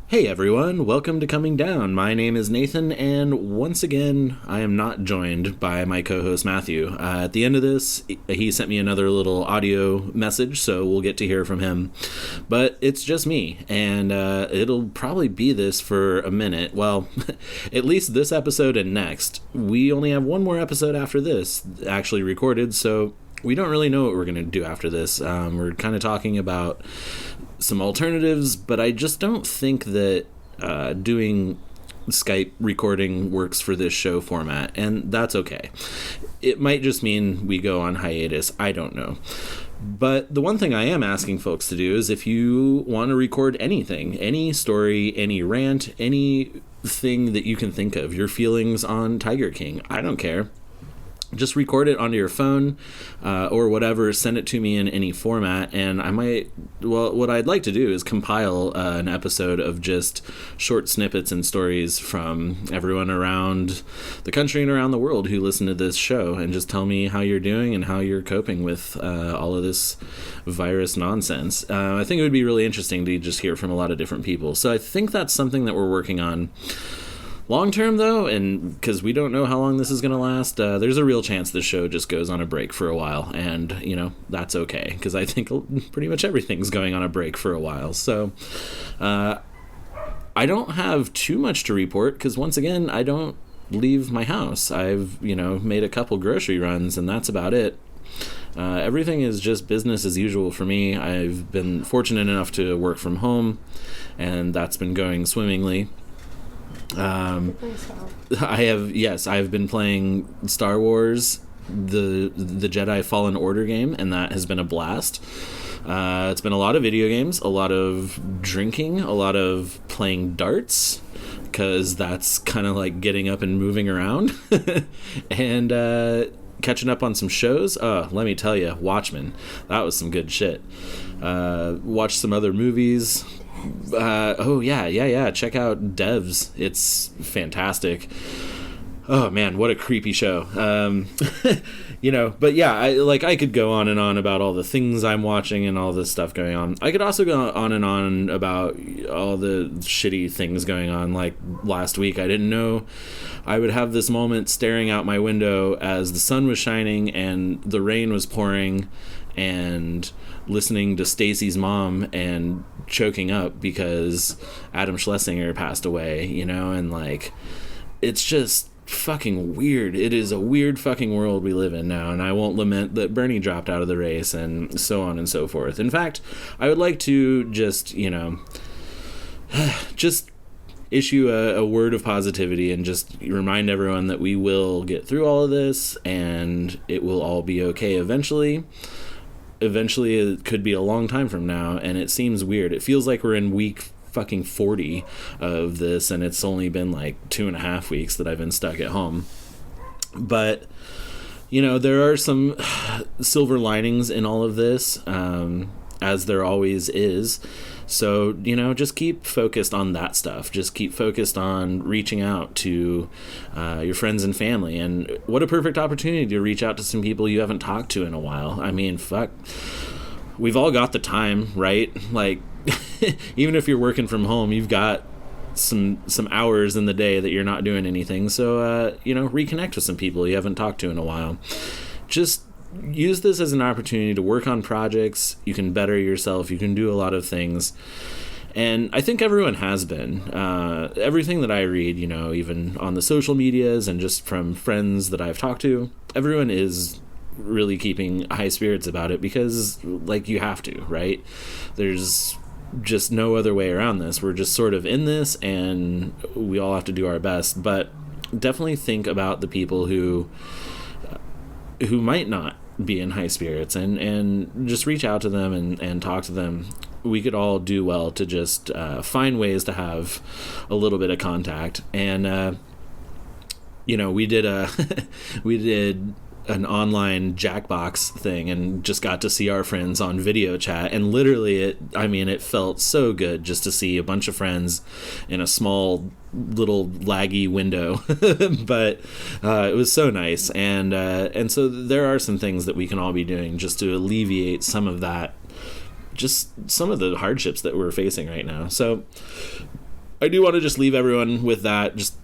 Hey everyone, welcome to Coming Down. My name is Nathan, and once again, I am not joined by my co-host Matthew. At the end of this, he sent me another little audio message, so we'll get to hear from him. But it's just me, and it'll probably be this for a minute. Well, at least this episode and next. We only have one more episode after this actually recorded, so we don't really know what we're going to do after this. We're kind of talking about some alternatives, but I just don't think that doing Skype recording works for this show format, and that's okay. It might just mean we go on hiatus. I don't know. But the one thing I am asking folks to do is if you want to record anything, any story, any rant, anything that you can think of, your feelings on Tiger King, I don't care. Just record it onto your phone or whatever, send it to me in any format, and what I'd like to do is compile an episode of just short snippets and stories from everyone around the country and around the world who listen to this show, and just tell me how you're doing and how you're coping with all of this virus nonsense. I think it would be really interesting to just hear from a lot of different people. So I think that's something that we're working on. Long term, though, and because we don't know how long this is going to last, there's a real chance this show just goes on a break for a while, and, that's okay, because I think pretty much everything's going on a break for a while. So, I don't have too much to report, because once again, I don't leave my house. I've, made a couple grocery runs, and that's about it. Everything is just business as usual for me. I've been fortunate enough to work from home, and that's been going swimmingly. I've been playing Star Wars, the Jedi Fallen Order game, and that has been a blast. It's been a lot of video games, a lot of drinking, a lot of playing darts, because that's kind of like getting up and moving around, and catching up on some shows. Let me tell you, Watchmen, that was some good shit. Watched some other movies. Check out Devs. It's fantastic. Oh man, what a creepy show. But yeah, I could go on and on about all the things I'm watching and all this stuff going on. I could also go on and on about all the shitty things going on. Like last week, I didn't know I would have this moment staring out my window as the sun was shining and the rain was pouring, and listening to Stacy's mom and choking up because Adam Schlesinger passed away, and it's just fucking weird. It is a weird fucking world we live in now, and I won't lament that Bernie dropped out of the race and so on and so forth. In fact, I would like to just issue a word of positivity and just remind everyone that we will get through all of this and it will all be okay eventually. Eventually, it could be a long time from now, and it seems weird. It feels like we're in week fucking 40 of this, and it's only been like 2.5 weeks that I've been stuck at home. But, there are some silver linings in all of this, as there always is. So, just keep focused on that stuff. Just keep focused on reaching out to your friends and family. And what a perfect opportunity to reach out to some people you haven't talked to in a while. I mean, fuck. We've all got the time, right? Like, even if you're working from home, you've got some hours in the day that you're not doing anything. So, reconnect with some people you haven't talked to in a while. Just use this as an opportunity to work on projects. You can better yourself. You can do a lot of things. And I think everyone has been. Everything that I read, even on the social medias and just from friends that I've talked to, everyone is really keeping high spirits about it because, you have to, right? There's just no other way around this. We're just sort of in this, and we all have to do our best. But definitely think about the people who might not be in high spirits, and just reach out to them and talk to them. We could all do well to just find ways to have a little bit of contact. And we did we did an online Jackbox thing and just got to see our friends on video chat, and literally it felt so good just to see a bunch of friends in a small little laggy window. But it was so nice, and so there are some things that we can all be doing just to alleviate some of that, just some of the hardships that we're facing right now. So I do want to just leave everyone with that. Just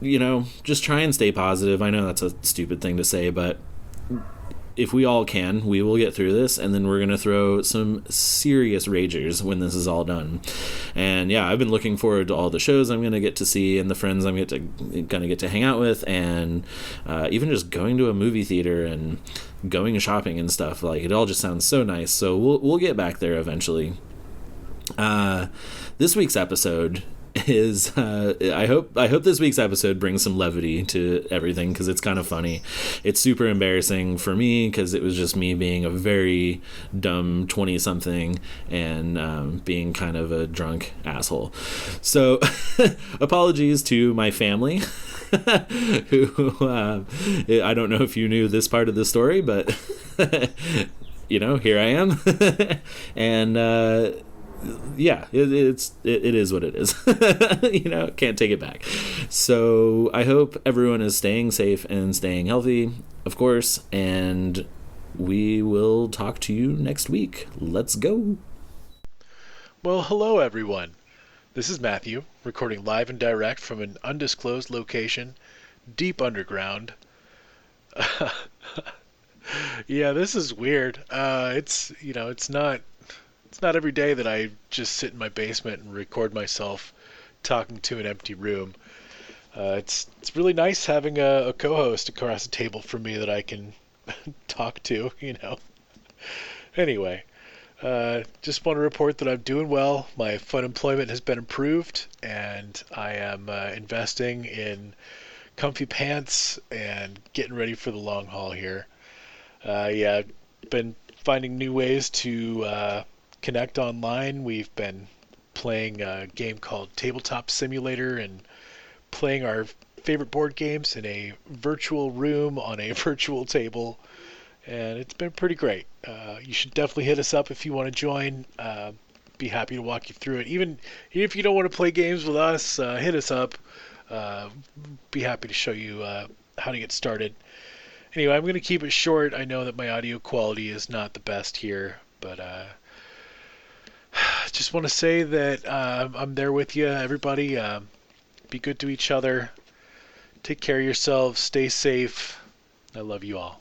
try and stay positive. I know that's a stupid thing to say, but if we all can, we will get through this, and then we're going to throw some serious ragers when this is all done. And yeah, I've been looking forward to all the shows I'm going to get to see and the friends I'm going to get to hang out with, and even just going to a movie theater and going shopping and stuff. Like, it all just sounds so nice. So we'll get back there eventually. This week's episode is I hope this week's episode brings some levity to everything, because it's kind of funny. It's super embarrassing for me because it was just me being a very dumb 20-something and being kind of a drunk asshole. So apologies to my family who I don't know if you knew this part of the story, but here I am. And yeah, it is what it is. Can't take it back. So I hope everyone is staying safe and staying healthy, of course, and we will talk to you next week. Let's go. Well, hello everyone. This is Matthew, recording live and direct from an undisclosed location, deep underground. Yeah, this is weird. It's not every day that I just sit in my basement and record myself talking to an empty room. It's really nice having a co-host across the table from me that I can talk to, Anyway, just want to report that I'm doing well. My fun employment has been improved, and I am investing in comfy pants and getting ready for the long haul here. I've been finding new ways to connect online. We've been playing a game called Tabletop Simulator and playing our favorite board games in a virtual room on a virtual table, and it's been pretty great. You should definitely hit us up if you want to join. Be happy to walk you through it. Even if you don't want to play games with us, hit us up. Be happy to show you how to get started. Anyway, I'm going to keep it short. I know that my audio quality is not the best here, but just want to say that I'm there with you, everybody. Be good to each other. Take care of yourselves. Stay safe. I love you all.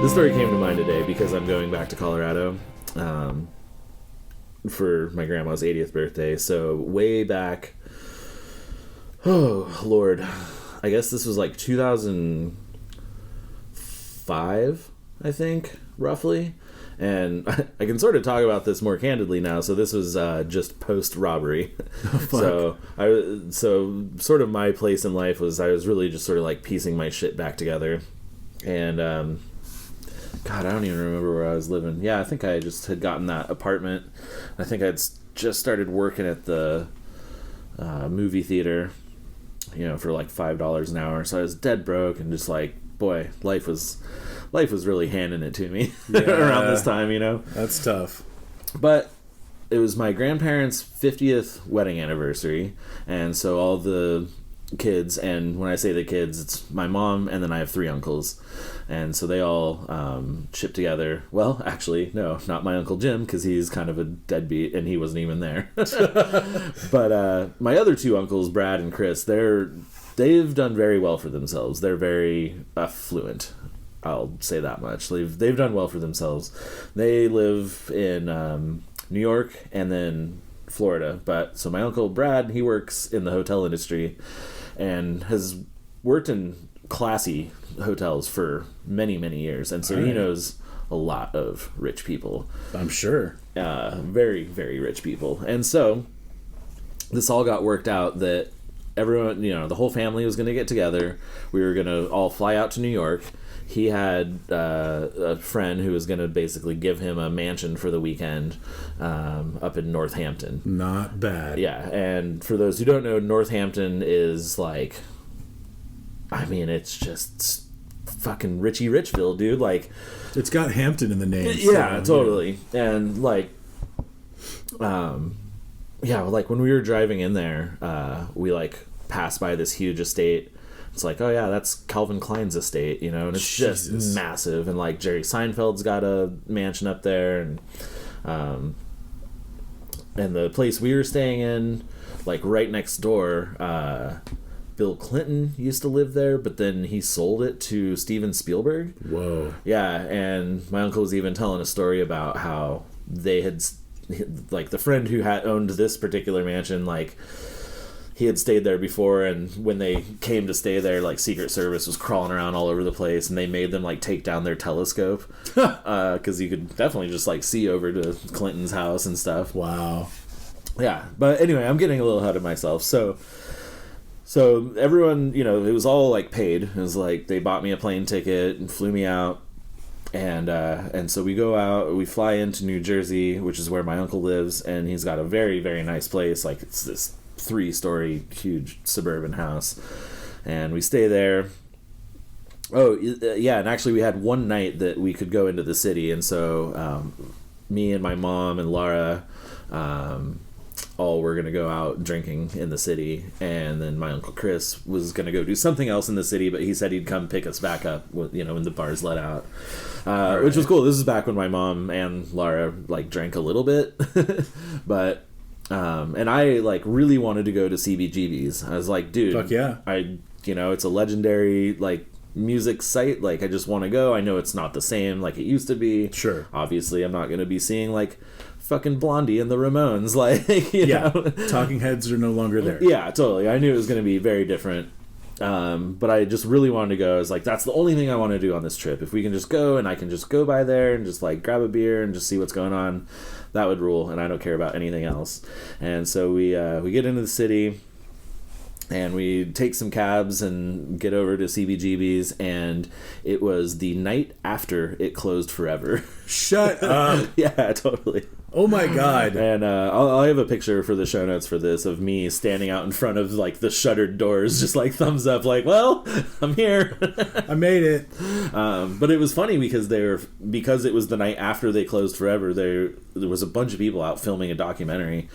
This story came to mind today because I'm going back to Colorado for my grandma's 80th birthday. So way back, oh Lord, I guess this was like 2005, I think, roughly. And I can sort of talk about this more candidly now. So this was just post-robbery. So sort of my place in life was I was really just sort of like piecing my shit back together. And God, I don't even remember where I was living. Yeah, I think I just had gotten that apartment. I think I'd just started working at the movie theater, for like $5 an hour. So I was dead broke and just like, boy, life was really handing it to me around this time, That's tough. But it was my grandparents' 50th wedding anniversary, and so all the kids, and when I say the kids, it's my mom and then I have 3 uncles, and so they all shipped together. Well, actually, no, not my Uncle Jim, because he's kind of a deadbeat and he wasn't even there. But my other 2 uncles, Brad and Chris, they've done very well for themselves. They're very affluent, I'll say that much. They've done well for themselves. They live in New York and then Florida. But so my uncle Brad, he works in the hotel industry and has worked in classy hotels for many, many years. And so he knows a lot of rich people. I'm sure. Very, very rich people. And so this all got worked out that everyone, the whole family was going to get together. We were going to all fly out to New York. He had a friend who was going to basically give him a mansion for the weekend up in Northampton. Not bad. Yeah, and for those who don't know, Northampton is like, I mean, it's just fucking Richie Richville, dude. Like, It's got Hampton in the name. yeah, so, totally. And like, yeah, like when we were driving in there, we like passed by this huge estate. It's like, oh yeah, that's Calvin Klein's estate, you know, and it's Jesus. just massive. And like Jerry Seinfeld's got a mansion up there, and the place we were staying in, like right next door, Bill Clinton used to live there, but then he sold it to Steven Spielberg. Whoa. Yeah, and my uncle was even telling a story about how they had, like, the friend who had owned this particular mansion, like, he had stayed there before, and when they came to stay there, like, Secret Service was crawling around all over the place, and they made them, like, take down their telescope, because you could definitely just, like, see over to Clinton's house and stuff. Wow. Yeah, but anyway, I'm getting a little ahead of myself. So everyone, you know, it was all like paid. It was like they bought me a plane ticket and flew me out, and so we go out. We fly into New Jersey, which is where my uncle lives, and he's got a very, very nice place. Like, it's this 3-story huge suburban house, and we stay there. Oh yeah, and actually we had one night that we could go into the city, and so me and my mom and Laura all were going to go out drinking in the city, and then my Uncle Chris was going to go do something else in the city, but he said he'd come pick us back up, you know, when the bars let out, right. Which was cool. This is back when my mom and Laura, like, drank a little bit, but, and I, like, really wanted to go to CBGB's. I was like, dude, fuck yeah. You know, it's a legendary, like, music site. Like, I just want to go. I know it's not the same like it used to be. Sure. Obviously, I'm not going to be seeing, like, fucking Blondie and the Ramones, like, you know? Talking Heads are no longer there. Yeah, totally. I knew it was going to be very different, but I just really wanted to go. I was like, that's the only thing I want to do on this trip. If we can just go, and I can just go by there and just, like, grab a beer and just see what's going on, that would rule, and I don't care about anything else. And so we get into the city, and we take some cabs and get over to CBGB's, and it was the night after it closed forever. Shut up. Yeah, totally. Oh my god. And I'll have a picture for the show notes for this of me standing out in front of, like, the shuttered doors, just like thumbs up, like, well, I'm here. I made it. But it was funny because it was the night after they closed forever. There was a bunch of people out filming a documentary,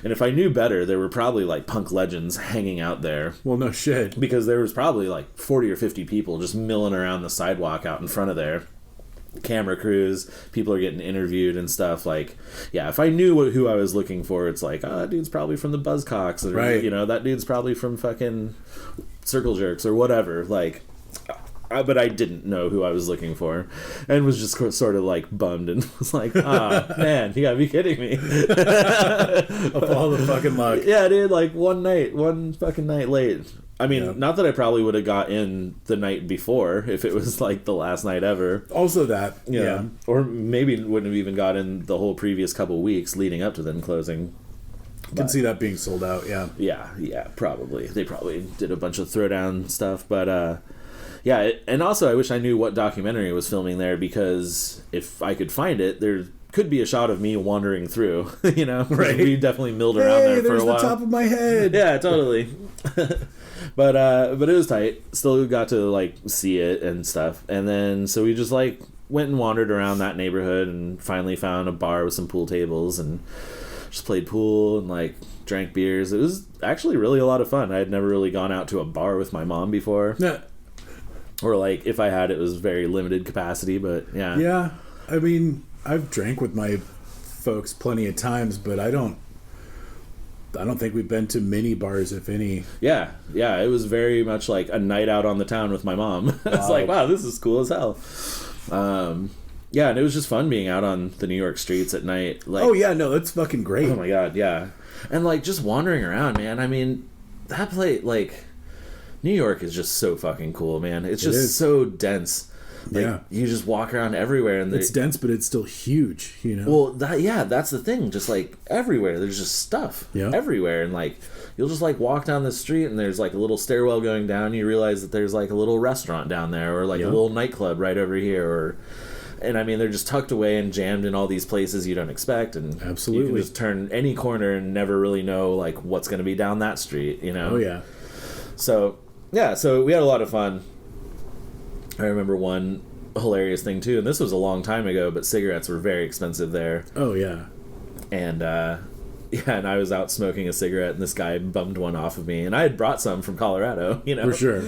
and if I knew better, there were probably, like, punk legends hanging out there. Well, no shit. Because there was probably like 40 or 50 people just milling around the sidewalk out in front of there. Camera crews, people are getting interviewed and stuff. Like, yeah, if I knew who I was looking for, it's like, oh, that dude's probably from the Buzzcocks, or, right. You know, that dude's probably from fucking Circle Jerks or whatever. Like, but I didn't know who I was looking for, and was just sort of like bummed and was like, ah, man, you gotta be kidding me. Of all the fucking luck. Yeah, dude, like one fucking night late. I mean, Not that I probably would have got in the night before if it was like the last night ever. Also that, yeah. Or maybe wouldn't have even got in the whole previous couple weeks leading up to them closing. I can see that being sold out, yeah. Yeah, probably. They probably did a bunch of throwdown stuff, but yeah, and also I wish I knew what documentary was filming there, because if I could find it, there could be a shot of me wandering through, you know? Right. We definitely milled around there for a while. There's the top of my head. Yeah, totally. But it was tight. Still got to, like, see it and stuff. And then, so we just, like, went and wandered around that neighborhood and finally found a bar with some pool tables and just played pool and, like, drank beers. It was actually really a lot of fun. I had never really gone out to a bar with my mom before. Yeah. Or, like, if I had, it was very limited capacity, but yeah. Yeah. I mean, I've drank with my folks plenty of times, but I don't think we've been to many bars, if any. Yeah, it was very much like a night out on the town with my mom. It's like, wow, this is cool as hell. Yeah, and it was just fun being out on the New York streets at night. Like, oh yeah, no, that's fucking great. Oh my god, yeah. And, like, just wandering around, man. I mean, that place, like, New York is just so fucking cool, man. It's just so dense. Like, yeah. You just walk around everywhere, and it's dense, but it's still huge, you know? Well, that's the thing. Just, like, everywhere, there's just stuff everywhere. And, like, you'll just, like, walk down the street, and there's, like, a little stairwell going down, and you realize that there's, like, a little restaurant down there, or, like, a little nightclub right over here, and I mean, they're just tucked away and jammed in all these places you don't expect, and absolutely, you can just turn any corner and never really know, like, what's going to be down that street, you know? Oh, yeah. So, yeah, so we had a lot of fun. I remember one hilarious thing too, and this was a long time ago, but cigarettes were very expensive there. Oh yeah. And and I was out smoking a cigarette, and this guy bummed one off of me, and I had brought some from Colorado, For sure.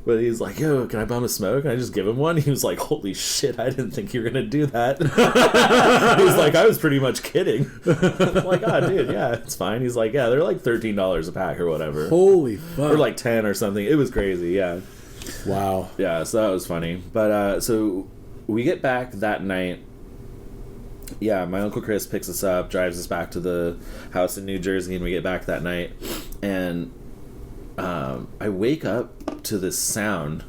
But he's like, "Yo, can I bum a smoke?" And I just give him one. He was like, "Holy shit, I didn't think you were gonna do that." He was like, "I was pretty much kidding." I'm like, "Oh, dude, yeah, it's fine." He's like, "Yeah, they're like $13 a pack or whatever." Holy fuck. Or like 10 or something. It was crazy, yeah. Wow. Yeah, so that was funny. But so we get back that night. Yeah, my Uncle Chris picks us up, drives us back to the house in New Jersey, and we get back that night. And I wake up to this sound.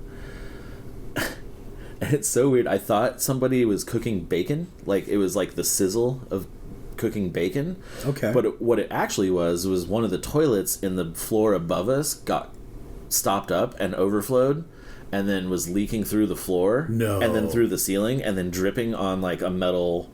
And it's so weird. I thought somebody was cooking bacon. Like, it was like the sizzle of cooking bacon. Okay. But what it actually was one of the toilets in the floor above us got stopped up and overflowed, and then was leaking through the floor. No. And then through the ceiling, and then dripping on like a metal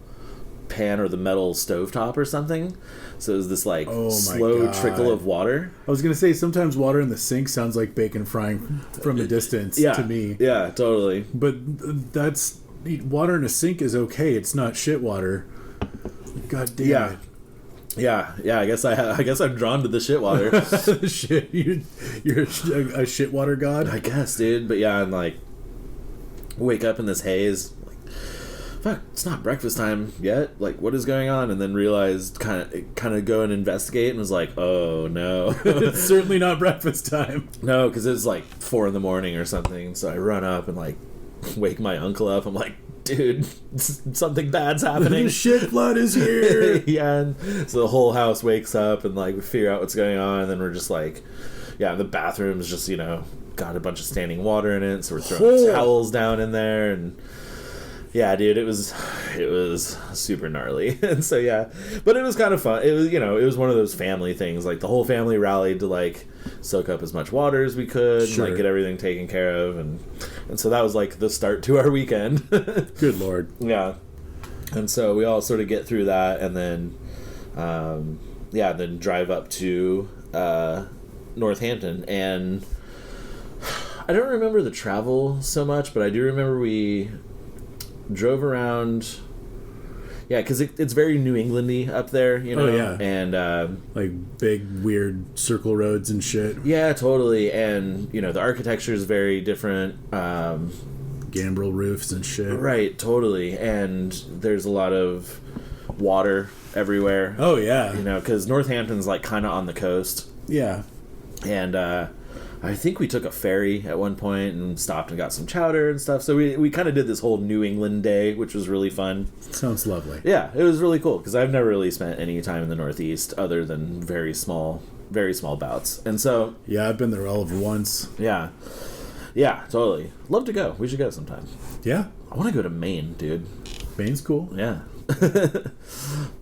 pan or the metal stovetop or something. So it was this like slow trickle of water. I was gonna say, sometimes water in the sink sounds like bacon frying from a distance to me. Yeah, totally. But that's, water in a sink is okay. It's not shit water. God damn it. Yeah. I guess I'm drawn to the shit water. Shit, you're a shit water god. I guess, dude. But yeah, I'm like, wake up in this haze. Like, fuck, it's not breakfast time yet. Like, what is going on? And then realized, kind of go and investigate, and was like, oh no, It's certainly not breakfast time. no, because it's like 4 a.m. or something. So I run up and like wake my uncle up. I'm like, dude, something bad's happening. The shit blood is here. Yeah, and so the whole house wakes up, and like we figure out what's going on, and then we're just like, yeah, the bathroom's just, got a bunch of standing water in it, so we're throwing towels down in there, and yeah, dude, it was super gnarly. And so yeah, but it was kind of fun. It was, it was one of those family things. Like, the whole family rallied to like soak up as much water as we could, Sure. and like get everything taken care of, and so that was like the start to our weekend. Good lord. Yeah. And so we all sort of get through that, and then then drive up to Northampton. And I don't remember the travel so much, but I do remember we drove around. Yeah, because it's very New Englandy up there, Oh, yeah. And Like big weird circle roads and shit. yeah, totally. And the architecture is very different. Gambrel roofs and shit. Right, totally. And there's a lot of water everywhere. Oh yeah. Because Northampton's like kind of on the coast. Yeah. And I think we took a ferry at one point and stopped and got some chowder and stuff. So we kind of did this whole New England day, which was really fun. Sounds lovely. Yeah, it was really cool, because I've never really spent any time in the Northeast other than very small bouts. And so Yeah, I've been there all of once. yeah, totally. Love to go. We should go sometime. Yeah. I want to go to Maine, dude. Maine's cool. Yeah.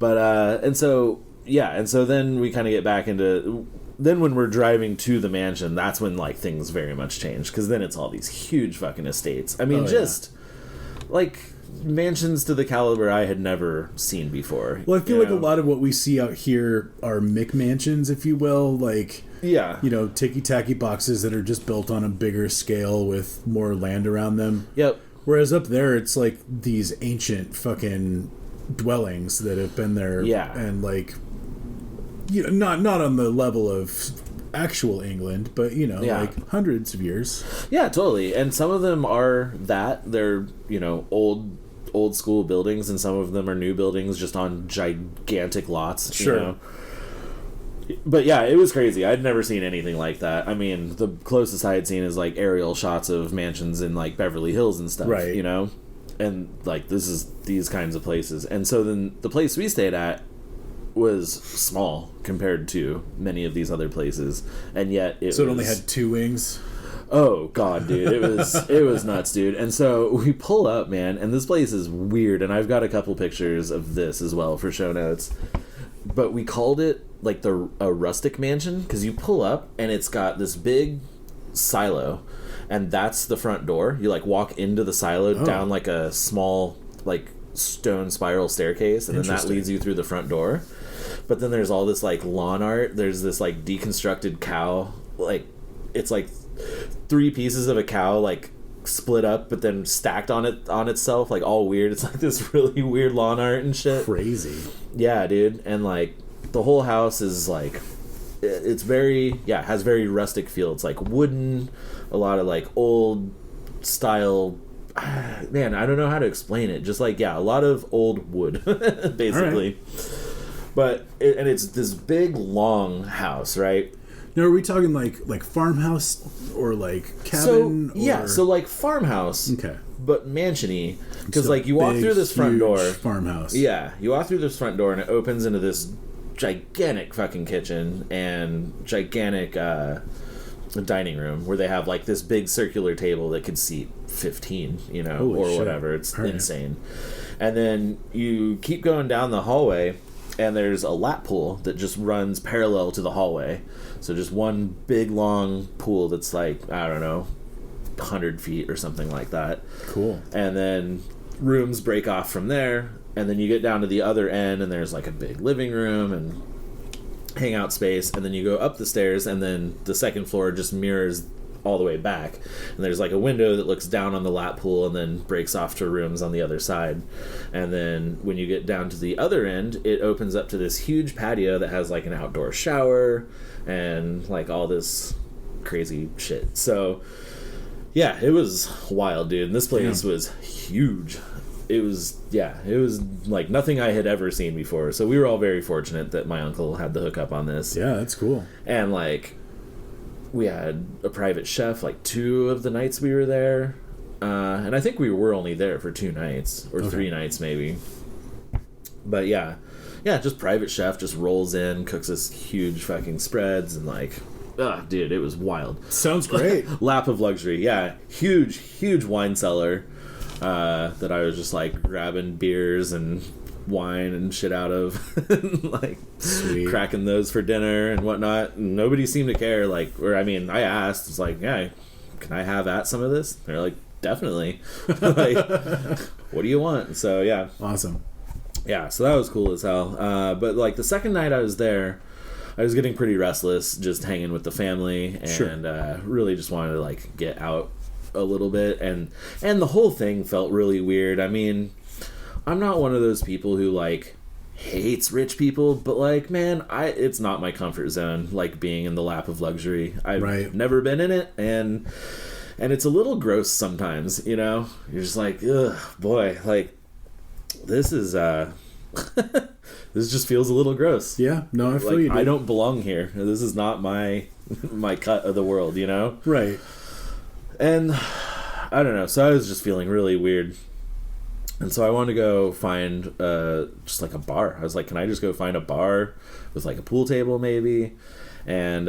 But and so then we kind of get back into, then when we're driving to the mansion, that's when like things very much change, because then it's all these huge fucking estates. I mean, like mansions to the caliber I had never seen before. Well, I feel like a lot of what we see out here are McMansions, if you will, like, yeah, ticky-tacky boxes that are just built on a bigger scale with more land around them. Yep. Whereas up there, it's like these ancient fucking dwellings that have been there. Yeah. And like, not on the level of actual England, but like hundreds of years. Yeah, totally. And some of them are that they're old school buildings, and some of them are new buildings just on gigantic lots. Sure. But yeah, it was crazy. I'd never seen anything like that. I mean, the closest I had seen is like aerial shots of mansions in like Beverly Hills and stuff. Right. And like this is these kinds of places. And so then the place we stayed at was small compared to many of these other places, and yet it only had 2 wings. Oh god, dude, it was nuts, dude. And so we pull up, man, and this place is weird, and I've got a couple pictures of this as well for show notes. But we called it like a rustic mansion, because you pull up and it's got this big silo, and that's the front door. You like walk into the silo down like a small like stone spiral staircase, and then that leads you through the front door. But then there's all this like lawn art. There's this like deconstructed cow, like it's like 3 pieces of a cow like split up but then stacked on itself, like all weird. It's like this really weird lawn art and shit. Crazy. Yeah, dude. And like the whole house is like, it's very, yeah, it has very rustic feel. It's like wooden, a lot of like old style, man, I don't know how to explain it. Just like, yeah, a lot of old wood, basically. Right. But it's this big long house, right? Now, are we talking like farmhouse or like cabin? So like farmhouse. Okay. But mansion-y. Because So like you walk big, through this front door. Farmhouse. Yeah, you walk through this front door and it opens into this gigantic fucking kitchen and gigantic dining room where they have like this big circular table that could seat 15, you know, Holy or shit. whatever. It's All right. insane. And then you keep going down the hallway and there's a lap pool that just runs parallel to the hallway. So just one big long pool that's like, I don't know, 100 feet or something like that. Cool. And then rooms break off from there, and then you get down to the other end and there's like a big living room and hangout space, and then you go up the stairs and then the second floor just mirrors all the way back, and there's like a window that looks down on the lap pool and then breaks off to rooms on the other side. And then when you get down to the other end, it opens up to this huge patio that has like an outdoor shower and like all this crazy shit. So yeah, it was wild, dude. And this place was huge. It was like nothing I had ever seen before. So we were all very fortunate that my uncle had the hookup on this. Yeah, that's cool. And like we had a private chef like 2 of the nights we were there. And I think we were only there for 2 nights or 3 nights maybe. But yeah, just private chef just rolls in, cooks us huge fucking spreads and like, dude, it was wild. Sounds great. Lap of luxury. Yeah, huge wine cellar that I was just like grabbing beers and wine and shit out of like Sweet. cracking those for dinner and whatnot, and nobody seemed to care. Like, or I mean, I asked, it's like, yeah, can I have at some of this? They're like, definitely. Like, what do you want? So yeah, Awesome. yeah, so that was cool as hell. But like the second night I was there, I was getting pretty restless just hanging with the family, and really just wanted to like get out a little bit, and the whole thing felt really weird. I mean, I'm not one of those people who like hates rich people, but like, man, it's not my comfort zone, like being in the lap of luxury. I've never been in it, and it's a little gross sometimes, you know? You're just like, ugh, boy, like this is this just feels a little gross. Yeah, no, I feel like, you, dude. I don't belong here. This is not my cut of the world, you know? Right. And I don't know, so I was just feeling really weird. And so I wanted to go find just like a bar. I was like, can I just go find a bar with like a pool table maybe? And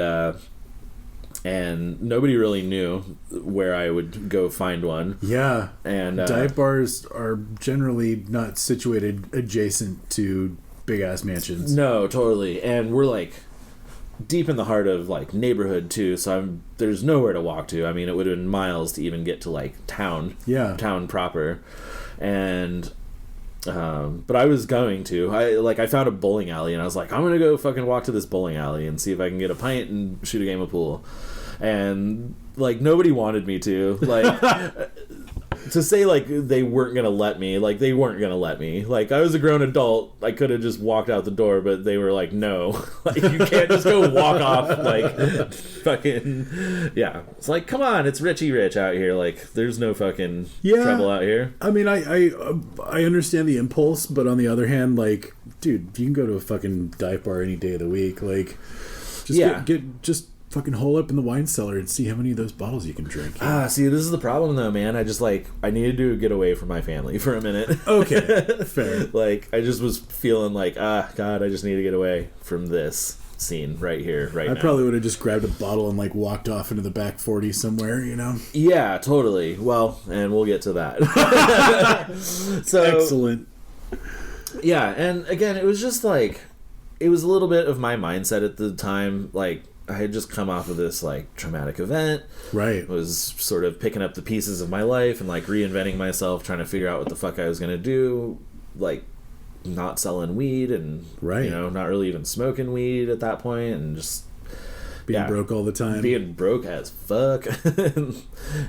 nobody really knew where I would go find one. Yeah. And dive bars are generally not situated adjacent to big ass mansions. No, totally. And we're like deep in the heart of like neighborhood too, so there's nowhere to walk to. I mean, it would have been miles to even get to like town proper. And but I was going to I found a bowling alley, and I was like, I'm gonna go fucking walk to this bowling alley and see if I can get a pint and shoot a game of pool. And like nobody wanted me to, like to say like they weren't gonna let me, like they weren't gonna let me. Like I was a grown adult, I could have just walked out the door, but they were like, no, like you can't just go walk off like fucking It's like, come on, it's Richie Rich out here. Like there's no fucking trouble out here. I mean, I understand the impulse, but on the other hand, like, dude, you can go to a fucking dive bar any day of the week. Like, just get fucking hole up in the wine cellar and see how many of those bottles you can drink. See, this is the problem though, man. I just like, I needed to get away from my family for a minute. Okay, fair. Like, I just was feeling like, God, I just need to get away from this scene right here, now. I probably would have just grabbed a bottle and like walked off into the back 40 somewhere, you know? Yeah, totally. Well, and we'll get to that. So excellent. Yeah, and again, it was just like, it was a little bit of my mindset at the time. Like, I had just come off of this like traumatic event. Right. Was sort of picking up the pieces of my life and like reinventing myself, trying to figure out what the fuck I was gonna do. Like, not selling weed and you know, not really even smoking weed at that point, and just Being broke all the time. Being broke as fuck.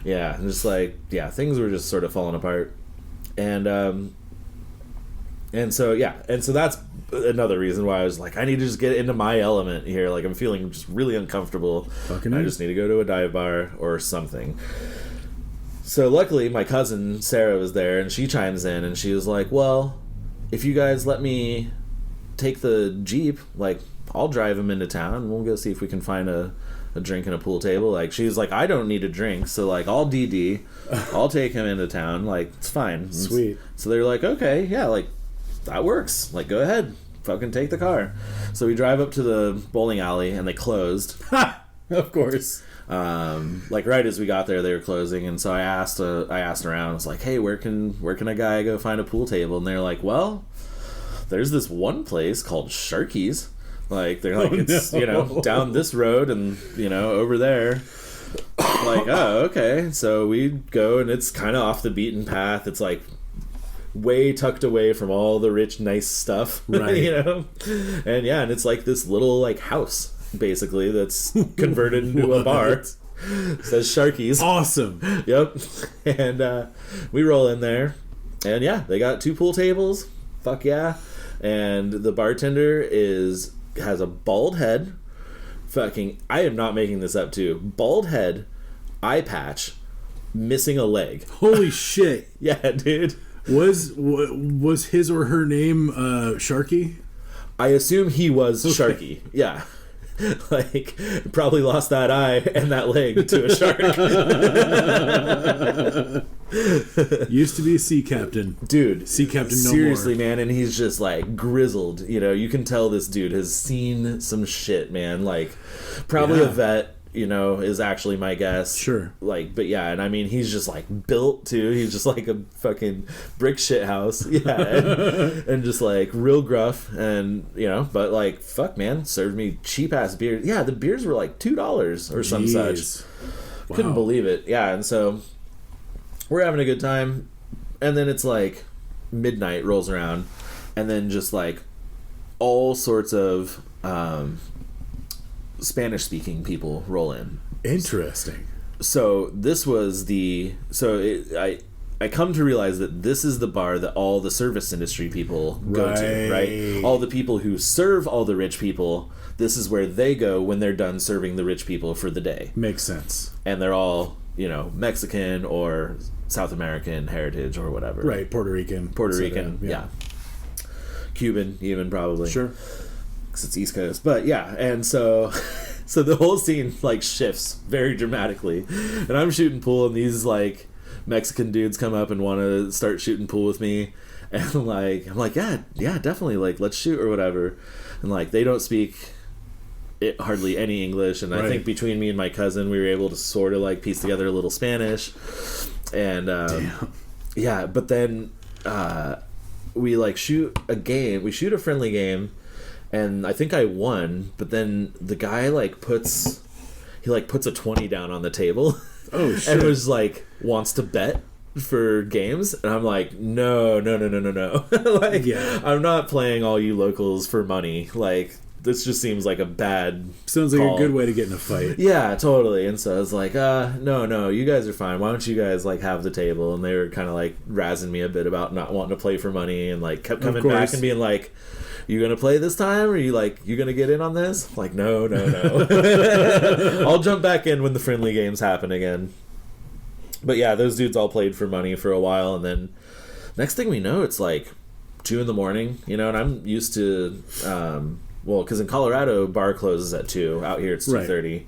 Yeah, and just like, yeah, things were just sort of falling apart. And so that's another reason why I was like, I need to just get into my element here. Like, I'm feeling just really uncomfortable. I just need to go to a dive bar or something. So luckily, my cousin Sarah was there, and she chimes in, and she was like, well, if you guys let me take the Jeep, like, I'll drive him into town, and we'll go see if we can find a drink and a pool table. Like, she's like, I don't need a drink, so, like, I'll I'll take him into town. Like, it's fine. Sweet. So they're like, okay, yeah, like, that works. Like, go ahead. Fucking take the car. So we drive up to the bowling alley, and they closed. Of course. Like, right as we got there, they were closing, and so I asked around. I was like, hey, where can a guy go find a pool table? And they're like, well, there's this one place called Sharky's. Like, they're like, it's, you know, down this road and, you know, over there. Like, oh, okay. So we go, and it's kind of off the beaten path. It's like way tucked away from all the rich, nice stuff, right? You know, and yeah, and it's like this little like house basically that's converted into a bar. It says Sharky's. Awesome. Yep. And we roll in there, and yeah, they got 2 pool tables. Fuck yeah. And the bartender has a bald head. Fucking, I am not making this up too. Bald head, eye patch, missing a leg. Holy shit. Yeah, dude. Was his or her name Sharky? I assume he was Sharky. Yeah. Like, probably lost that eye and that leg to a shark. Used to be a sea captain. Dude. Sea captain no seriously, more. man, and he's just, like, grizzled. You know, you can tell this dude has seen some shit, man. Like, probably a vet, you know, is actually my guess. Sure. Like, but yeah, and I mean, he's just, like, built, too. He's just, like, a fucking brick shit house. Yeah, and just, like, real gruff, and, you know, but, like, fuck, man, served me cheap-ass beers. Yeah, the beers were, like, $2 or some such. Wow. Couldn't believe it. Yeah, and so we're having a good time, and then it's, like, midnight rolls around, and then just, like, all sorts of Spanish-speaking people roll in. Interesting. So this was I come to realize that this is the bar that all the service industry people go to, right? All the people who serve all the rich people, this is where they go when they're done serving the rich people for the day. Makes sense. And they're all, you know, Mexican or South American heritage or whatever. Right, Puerto Rican, yeah. Cuban even, probably. Sure. Because it's East Coast. But yeah, and so the whole scene like shifts very dramatically, and I'm shooting pool, and these like Mexican dudes come up and want to start shooting pool with me, and I'm like yeah definitely, like, let's shoot or whatever, and like they don't speak hardly any English, and I think between me and my cousin we were able to sort of like piece together a little Spanish, and yeah, but then we like shoot a friendly game. And I think I won, but then the guy puts a 20 down on the table. Oh shit. And was like wants to bet for games, and I'm like, no. Like, yeah. I'm not playing all you locals for money. Like, this just seems like a bad sounds like call. A good way to get in a fight. Yeah, totally. And so I was like, no, you guys are fine. Why don't you guys like have the table? And they were kind of like razzing me a bit about not wanting to play for money, and like kept coming back and being like, you gonna play this time, or you gonna get in on this? Like, no. I'll jump back in when the friendly games happen again. But yeah, those dudes all played for money for a while, and then next thing we know, it's like 2 a.m, you know, and I'm used to because in Colorado bar closes at 2. Out here it's 2:30,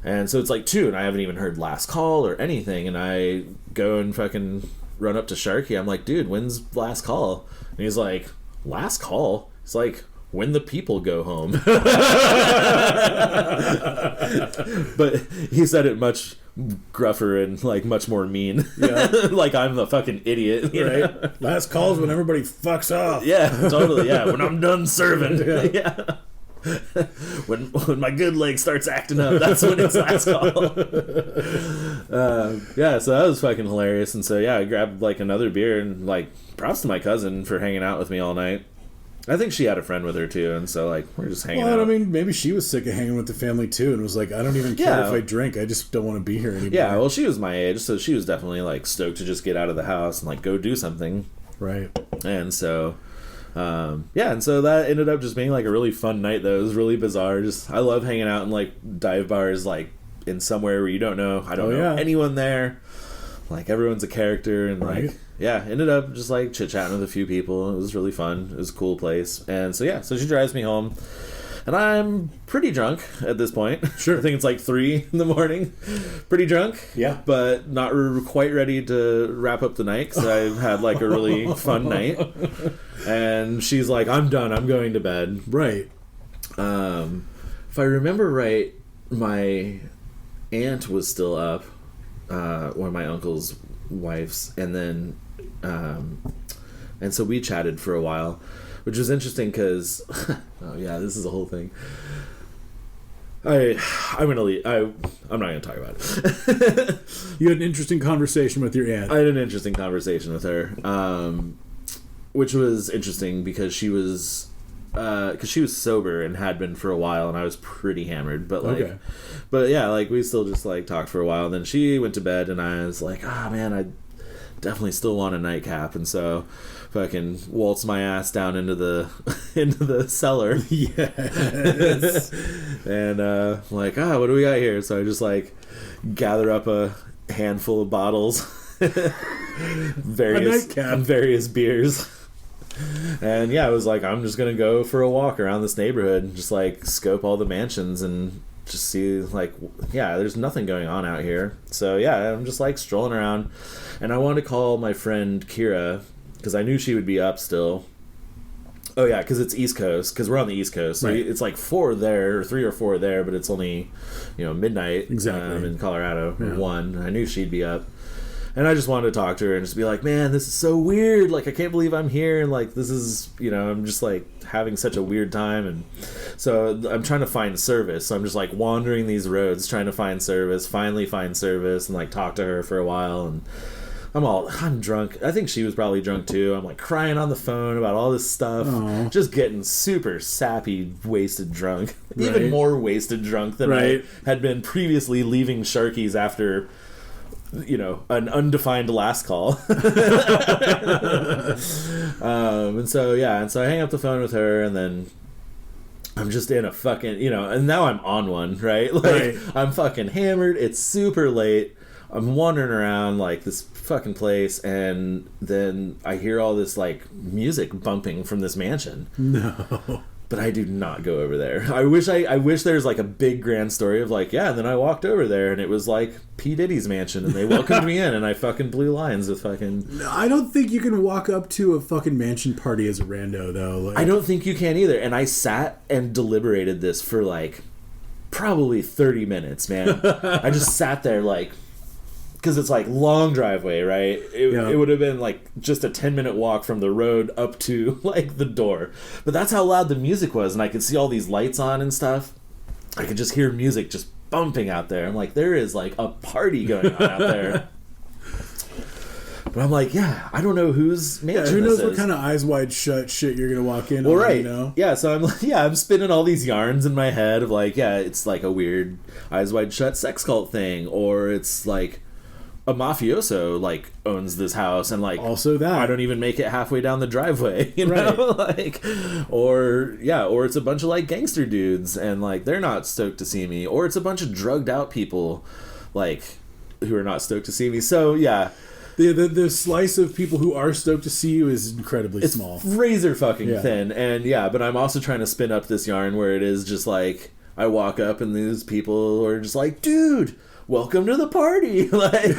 and so it's like 2, and I haven't even heard last call or anything, and I go and fucking run up to Sharky. I'm like, dude, when's last call? And he's like, last call? It's like, when the people go home. But he said it much gruffer and like much more mean. Yeah. Like I'm a fucking idiot. Right. Last call's when everybody fucks off. Yeah, totally. Yeah, when I'm done serving. Yeah. When my good leg starts acting up, that's when it's last call. Yeah, so that was fucking hilarious. And so yeah, I grabbed like another beer, and like props to my cousin for hanging out with me all night. I think she had a friend with her too, and so like we're just hanging out. I mean, maybe she was sick of hanging with the family too, and was like, I don't even care if I drink. I just don't want to be here anymore. Yeah, well, she was my age, so she was definitely like stoked to just get out of the house and like go do something. Right. And so, and so that ended up just being like a really fun night. Though it was really bizarre. Just I love hanging out in like dive bars, like in somewhere where you don't know. I don't know anyone there. Like everyone's a character, and like ended up just like chit chatting with a few people. It was really fun. It was a cool place, and so she drives me home, and I'm pretty drunk at this point. Sure, I think it's like 3 a.m. Pretty drunk, but not quite ready to wrap up the night because I've had like a really fun night. And she's like, "I'm done. I'm going to bed." Right. If I remember right, my aunt was still up. One of my uncle's wives, and then and so we chatted for a while, which was interesting because this is a whole thing. I'm gonna leave. I'm not gonna talk about it. You had an interesting conversation with your aunt. I had an interesting conversation with her, which was interesting because she was sober and had been for a while, and I was pretty hammered, but like but yeah, like we still just like talked for a while, and then she went to bed, and I was like, man, I definitely still want a nightcap, and so fucking waltz my ass down into the cellar. Yes. And like, what do we got here? So I just like gather up a handful of bottles, various beers. And I was like, I'm just gonna go for a walk around this neighborhood and just like scope all the mansions and just see like there's nothing going on out here. So I'm just like strolling around, and I wanted to call my friend Kira because I knew she would be up still. Oh yeah, because it's East Coast, because we're on the East Coast, so it's like 4 there or 3 or 4 there, but it's only midnight in Colorado. 1. I knew she'd be up. And I just wanted to talk to her and just be like, man, this is so weird. Like, I can't believe I'm here. And, like, this is, I'm just, like, having such a weird time. And so I'm trying to find service. So I'm just, like, wandering these roads trying to find service, finally find service, and, like, talk to her for a while. And I'm drunk. I think she was probably drunk, too. I'm, like, crying on the phone about all this stuff. Aww. Just getting super sappy, wasted drunk. Right. Even more wasted drunk than I had been previously leaving Sharky's after... an undefined last call. And so I hang up the phone with her, and then I'm just in a fucking, and now I'm on one, right? Like, I'm fucking hammered. It's super late. I'm wandering around, like, this fucking place, and then I hear all this, like, music bumping from this mansion. No. But I do not go over there. I wish there's like a big grand story of like, and then I walked over there and it was like P. Diddy's mansion and they welcomed me in and I fucking blew lines with fucking... I don't think you can walk up to a fucking mansion party as a rando though. Like... I don't think you can either. And I sat and deliberated this for like probably 30 minutes, man. I just sat there like... Because it's like long driveway, right? It would have been like just a 10-minute walk from the road up to like the door. But that's how loud the music was, and I could see all these lights on and stuff. I could just hear music just bumping out there. I'm like, there is like a party going on out there. But I'm like, I don't know whose mansion who knows this what is. kind of eyes wide shut shit you're gonna walk in. Well, right. Yeah, so I'm like, I'm spinning all these yarns in my head of like, it's like a weird eyes wide shut sex cult thing, or it's like a mafioso like owns this house, and like also that I don't even make it halfway down the driveway, know, like, or it's a bunch of like gangster dudes, and like they're not stoked to see me, or it's a bunch of drugged out people, like who are not stoked to see me. So the slice of people who are stoked to see you is incredibly small, razor fucking thin, and but I'm also trying to spin up this yarn where it is just like I walk up and these people are just like, dude, welcome to the party, like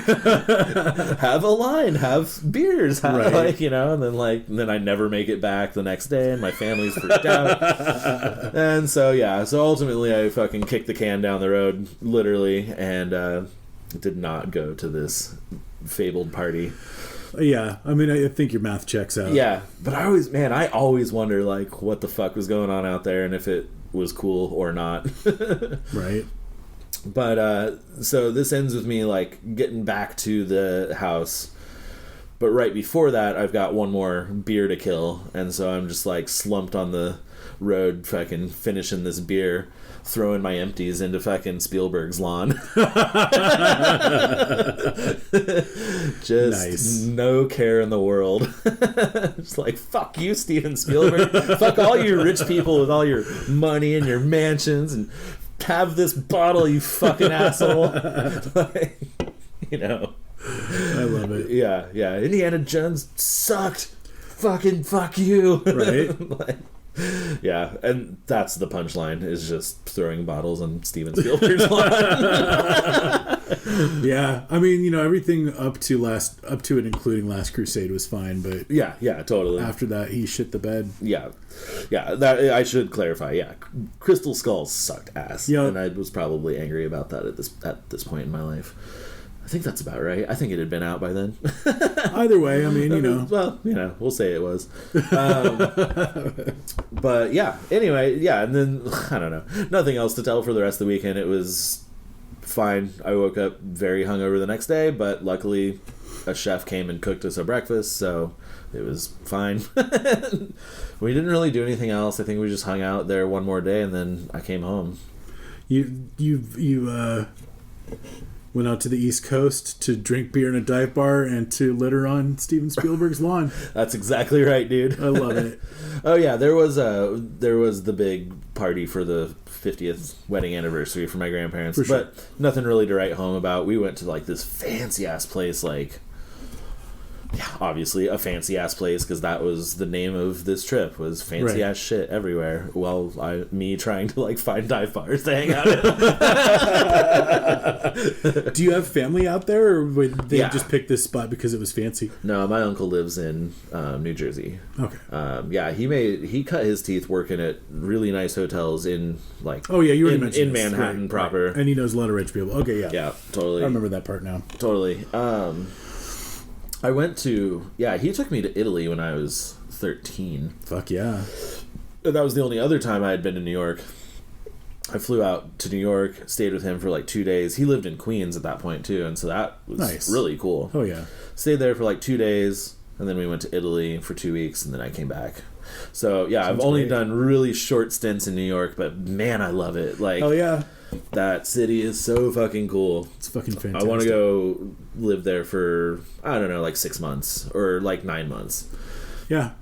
have a line, have beers, like, and then I never make it back the next day and my family's freaked out. And so ultimately I fucking kicked the can down the road, literally, and did not go to this fabled party. I mean, I think your math checks out. But I always wonder like what the fuck was going on out there and if it was cool or not. Right. But so this ends with me like getting back to the house, But right before that, I've got one more beer to kill, and so I'm just like slumped on the road, fucking finishing this beer, throwing my empties into fucking Spielberg's lawn. Just nice. No care in the world. Just like, fuck you, Steven Spielberg. Fuck all you rich people with all your money and your mansions, and have this bottle, you fucking asshole. Like, you know. I love it. Yeah. Indiana Jones sucked. Fucking fuck you. Right? Like, yeah, and that's the punchline, is just throwing bottles on Steven Spielberg's lawn. Yeah, I mean, you know, everything up to and including Last Crusade was fine, but yeah, totally. After that, he shit the bed. Yeah, that I should clarify. Yeah, Crystal Skulls sucked ass, and I was probably angry about that at this point in my life. I think that's about right. I think it had been out by then. Either way, I mean, you know. Well, you know, we'll say it was. But yeah, anyway, yeah, and then, I don't know. Nothing else to tell for the rest of the weekend. It was fine. I woke up very hungover the next day, but luckily a chef came and cooked us a breakfast, so it was fine. We didn't really do anything else. I think we just hung out there one more day, and then I came home. You went out to the East Coast to drink beer in a dive bar and to litter on Steven Spielberg's lawn. That's exactly right, dude. I love it. Oh yeah, there was the big party for the 50th wedding anniversary for my grandparents, for sure. But nothing really to write home about. We went to like this fancy ass place, like, yeah, obviously a fancy ass place, because that was the name of this trip, was fancy ass shit everywhere. Well, me trying to like find dive bars to hang out at. Do you have family out there, or would they just pick this spot because it was fancy? No, my uncle lives in New Jersey. Okay. Yeah, he cut his teeth working at really nice hotels in like you already mentioned in Manhattan proper, right. And he knows a lot of rich people. Okay, yeah, totally. I remember that part now. Totally. I went to... Yeah, he took me to Italy when I was 13. Fuck yeah. That was the only other time I had been to New York. I flew out to New York, stayed with him for like 2 days. He lived in Queens at that point, too, and so that was really cool. Oh, yeah. Stayed there for like 2 days, and then we went to Italy for 2 weeks, and then I came back. So, yeah, I've only done really short stints in New York, but man, I love it. Like, oh, yeah. That city is so fucking cool. It's fucking fantastic. I want to go live there for, I don't know, like 6 months or like 9 months. Yeah.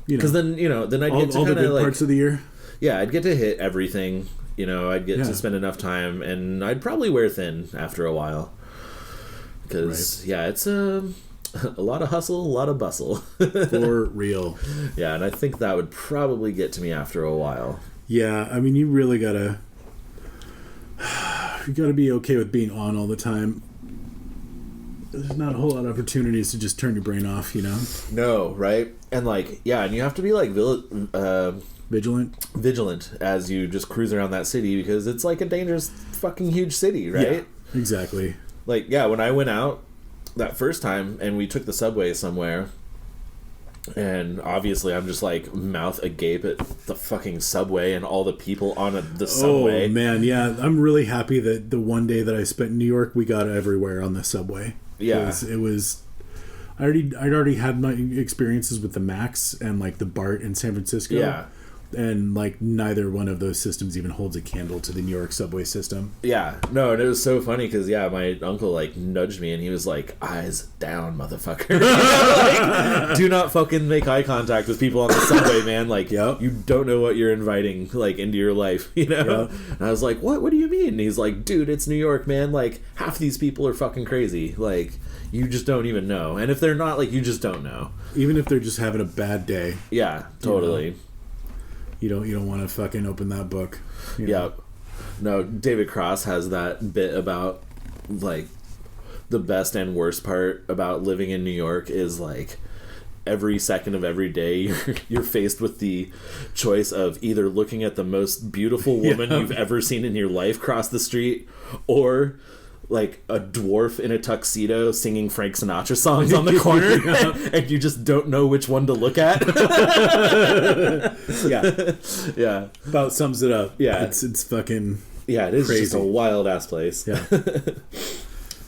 Because then, then I'd get to all the kind of good like... parts of the year. Yeah, I'd get to hit everything. I'd get to spend enough time, and I'd probably wear thin after a while. Because, it's a lot of hustle, a lot of bustle. For real. Yeah, and I think that would probably get to me after a while. Yeah, I mean, you really gotta... You gotta be okay with being on all the time. There's not a whole lot of opportunities to just turn your brain off, No, right? And and you have to be like vigilant as you just cruise around that city, because it's like a dangerous fucking huge city, right? Yeah, exactly. When I went out that first time and we took the subway somewhere, and obviously I'm just like mouth agape at the fucking subway and all the people on the subway. Oh man, yeah, I'm really happy that the one day that I spent in New York, we got everywhere on the subway. Yeah, it was. I'd already had my experiences with the Max and like the BART in San Francisco. Yeah. And like neither one of those systems even holds a candle to the New York subway system. Yeah, no, and it was so funny because my uncle like nudged me and he was like, "Eyes down, motherfucker! Like, do not fucking make eye contact with people on the subway, man. Like, you don't know what you're inviting like into your life, And I was like, "What? What do you mean?" And he's like, "Dude, it's New York, man. Like, half these people are fucking crazy. Like, you just don't even know. And if they're not, like, you just don't know. Even if they're just having a bad day. Yeah, totally." You don't want to fucking open that book. Yeah. No, David Cross has that bit about, like, the best and worst part about living in New York is, like, every second of every day you're faced with the choice of either looking at the most beautiful woman you've ever seen in your life cross the street, or like a dwarf in a tuxedo singing Frank Sinatra songs on the corner, and you just don't know which one to look at. Yeah. About sums it up. Yeah, it's fucking it is crazy. Just a wild ass place. Yeah.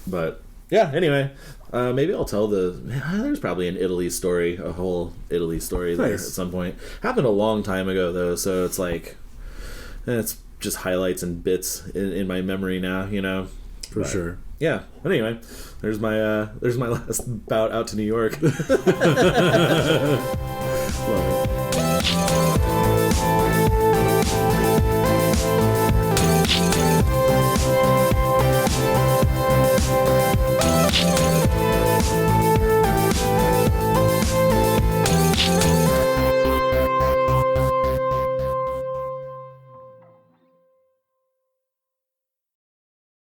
But yeah, anyway, Maybe I'll tell there's probably a whole Italy story there at some point. Happened a long time ago though, so it's like it's just highlights and bits in my memory now, For sure. Yeah. But anyway, there's my last bout out to New York. Love it.